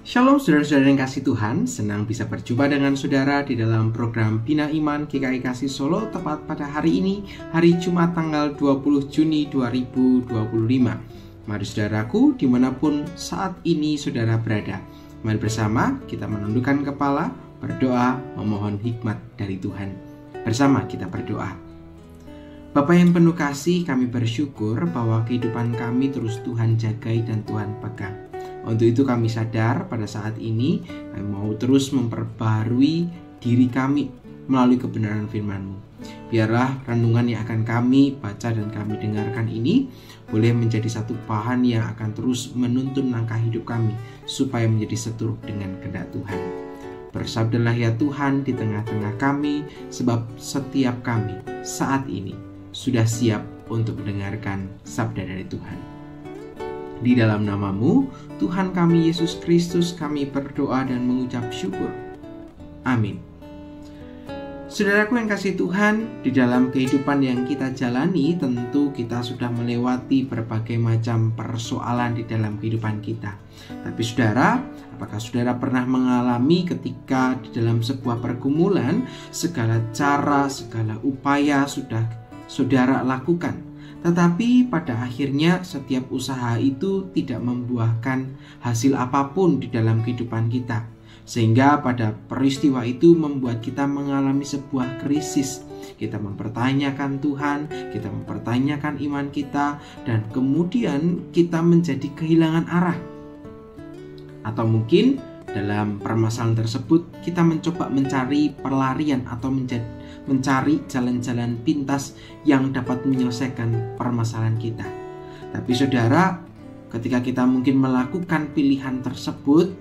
Shalom saudara-saudara yang kasih Tuhan, senang bisa berjumpa dengan saudara di dalam program Bina Iman GKI Kasih Solo tepat pada hari ini, hari Jumat tanggal 20 Juni 2025. Mari saudaraku, dimanapun saat ini saudara berada, mari bersama kita menundukkan kepala, berdoa, memohon hikmat dari Tuhan. Bersama kita berdoa. Bapa yang penuh kasih, kami bersyukur bahwa kehidupan kami terus Tuhan jagai dan Tuhan pegang. Untuk itu kami sadar pada saat ini kami mau terus memperbarui diri kami melalui kebenaran firman-Mu. Biarlah renungan yang akan kami baca dan kami dengarkan ini boleh menjadi satu bahan yang akan terus menuntun langkah hidup kami supaya menjadi seturut dengan kehendak Tuhan. Bersabdalah ya Tuhan di tengah-tengah kami, sebab setiap kami saat ini sudah siap untuk mendengarkan sabda dari Tuhan. Di dalam nama-Mu, Tuhan kami Yesus Kristus, kami berdoa dan mengucap syukur. Amin. Saudaraku yang kasih Tuhan, di dalam kehidupan yang kita jalani, tentu kita sudah melewati berbagai macam persoalan di dalam kehidupan kita. Tapi saudara, apakah saudara pernah mengalami ketika di dalam sebuah pergumulan, segala cara, segala upaya sudah saudara lakukan, tetapi pada akhirnya setiap usaha itu tidak membuahkan hasil apapun di dalam kehidupan kita. Sehingga pada peristiwa itu membuat kita mengalami sebuah krisis. Kita mempertanyakan Tuhan, kita mempertanyakan iman kita, dan kemudian kita menjadi kehilangan arah. Atau mungkin dalam permasalahan tersebut kita mencoba mencari pelarian atau mencari jalan-jalan pintas yang dapat menyelesaikan permasalahan kita. Tapi saudara, ketika kita mungkin melakukan pilihan tersebut,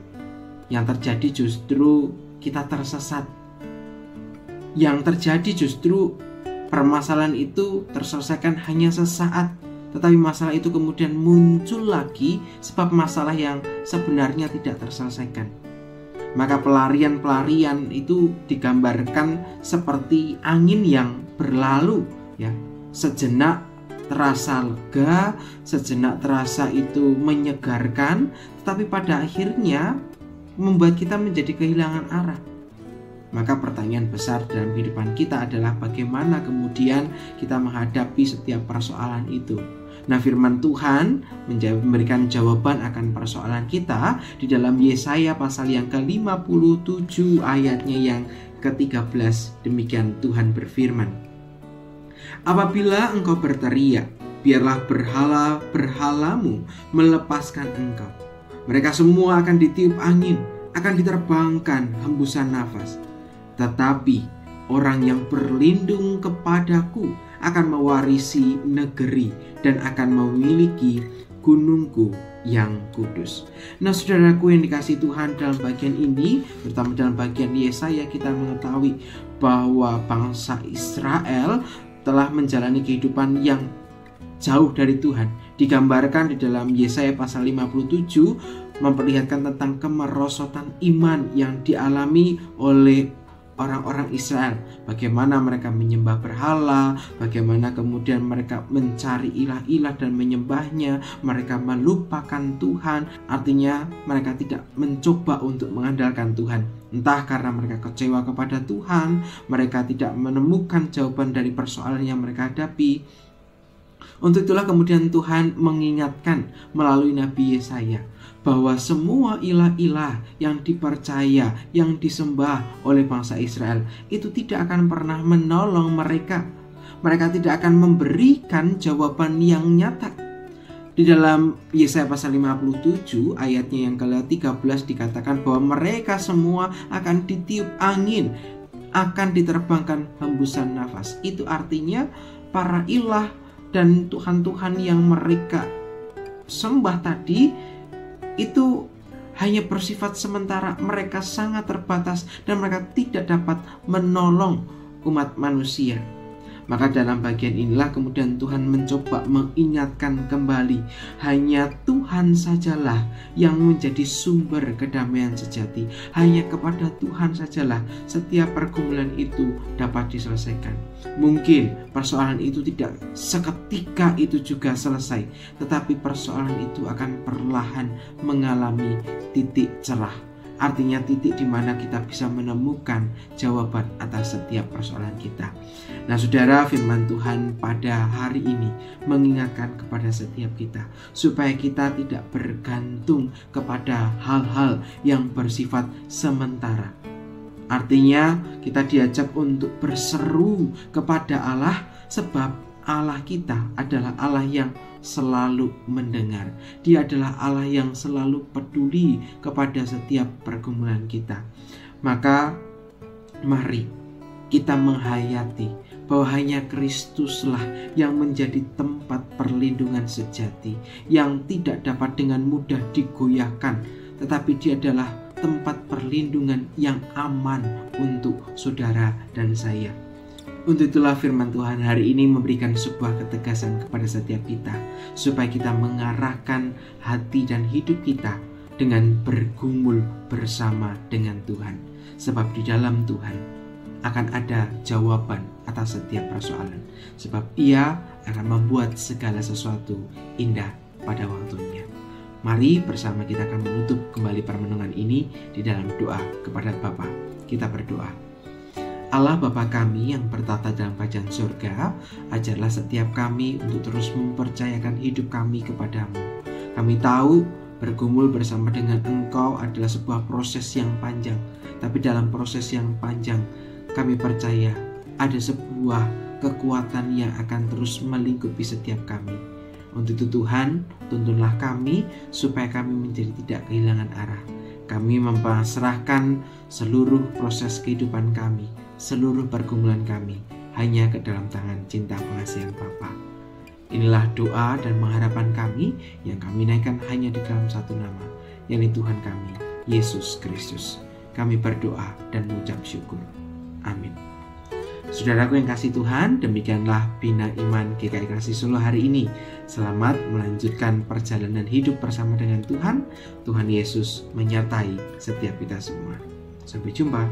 yang terjadi justru kita tersesat. Yang terjadi justru permasalahan itu terselesaikan hanya sesaat, tetapi masalah itu kemudian muncul lagi sebab masalah yang sebenarnya tidak terselesaikan. Maka pelarian-pelarian itu digambarkan seperti angin yang berlalu, ya. Sejenak terasa lega, sejenak terasa itu menyegarkan, tetapi pada akhirnya membuat kita menjadi kehilangan arah. Maka pertanyaan besar dalam kehidupan kita adalah bagaimana kemudian kita menghadapi setiap persoalan itu. Nah, firman Tuhan memberikan jawaban akan persoalan kita di dalam Yesaya pasal yang ke-57 ayatnya yang ke-13. Demikian Tuhan berfirman. Apabila engkau berteriak, biarlah berhala-berhalamu melepaskan engkau. Mereka semua akan ditiup angin, akan diterbangkan hembusan nafas. Tetapi orang yang berlindung kepadaku akan mewarisi negeri dan akan memiliki gunungku yang kudus. Nah, saudaraku yang dikasihi Tuhan, dalam bagian ini, terutama dalam bagian Yesaya, kita mengetahui bahwa bangsa Israel telah menjalani kehidupan yang jauh dari Tuhan. Digambarkan di dalam Yesaya pasal 57 memperlihatkan tentang kemerosotan iman yang dialami oleh orang-orang Israel, bagaimana mereka menyembah berhala, bagaimana kemudian mereka mencari ilah-ilah dan menyembahnya, mereka melupakan Tuhan, artinya mereka tidak mencoba untuk mengandalkan Tuhan. Entah karena mereka kecewa kepada Tuhan, mereka tidak menemukan jawaban dari persoalan yang mereka hadapi. Untuk itulah kemudian Tuhan mengingatkan melalui Nabi Yesaya bahwa semua ilah-ilah yang dipercaya, yang disembah oleh bangsa Israel itu tidak akan pernah menolong mereka. Mereka tidak akan memberikan jawaban yang nyata. Di dalam Yesaya pasal 57 ayatnya yang ke-13 dikatakan bahwa mereka semua akan ditiup angin, akan diterbangkan hembusan nafas. Itu artinya para ilah dan Tuhan-Tuhan yang mereka sembah tadi itu hanya bersifat sementara. Mereka sangat terbatas dan mereka tidak dapat menolong umat manusia. Maka dalam bagian inilah kemudian Tuhan mencoba mengingatkan kembali, hanya Tuhan sajalah yang menjadi sumber kedamaian sejati. Hanya kepada Tuhan sajalah setiap pergumulan itu dapat diselesaikan. Mungkin persoalan itu tidak seketika itu juga selesai, tetapi persoalan itu akan perlahan mengalami titik cerah. Artinya titik di mana kita bisa menemukan jawaban atas setiap persoalan kita. Nah saudara, firman Tuhan pada hari ini mengingatkan kepada setiap kita supaya kita tidak bergantung kepada hal-hal yang bersifat sementara. Artinya kita diajak untuk berseru kepada Allah, sebab Allah kita adalah Allah yang selalu mendengar. Dia adalah Allah yang selalu peduli kepada setiap pergumulan kita. Maka mari kita menghayati bahwa hanya Kristuslah yang menjadi tempat perlindungan sejati, yang tidak dapat dengan mudah digoyahkan, tetapi dia adalah tempat perlindungan yang aman untuk saudara dan saya. Untuk itulah firman Tuhan hari ini memberikan sebuah ketegasan kepada setiap kita, supaya kita mengarahkan hati dan hidup kita dengan bergumul bersama dengan Tuhan. Sebab di dalam Tuhan akan ada jawaban atas setiap persoalan, sebab Ia akan membuat segala sesuatu indah pada waktunya. Mari bersama kita akan menutup kembali permenungan ini di dalam doa kepada Bapa. Kita berdoa. Allah Bapa kami yang bertata dalam kerajaan surga, ajarlah setiap kami untuk terus mempercayakan hidup kami kepadamu. Kami tahu bergumul bersama dengan Engkau adalah sebuah proses yang panjang, tapi dalam proses yang panjang kami percaya ada sebuah kekuatan yang akan terus melingkupi setiap kami. Untuk itu Tuhan, tuntunlah kami supaya kami menjadi tidak kehilangan arah. Kami mempasrahkan seluruh proses kehidupan kami, seluruh pergumulan kami hanya ke dalam tangan cinta pengasihan Bapa. Inilah doa dan pengharapan kami yang kami naikkan hanya di dalam satu nama, yaitu Tuhan kami, Yesus Kristus. Kami berdoa dan mengucap syukur. Amin. Saudaraku yang kasih Tuhan, demikianlah Bina Iman GKI Kasih Solo hari ini. Selamat melanjutkan perjalanan hidup bersama dengan Tuhan. Tuhan Yesus menyertai setiap kita semua. Sampai jumpa.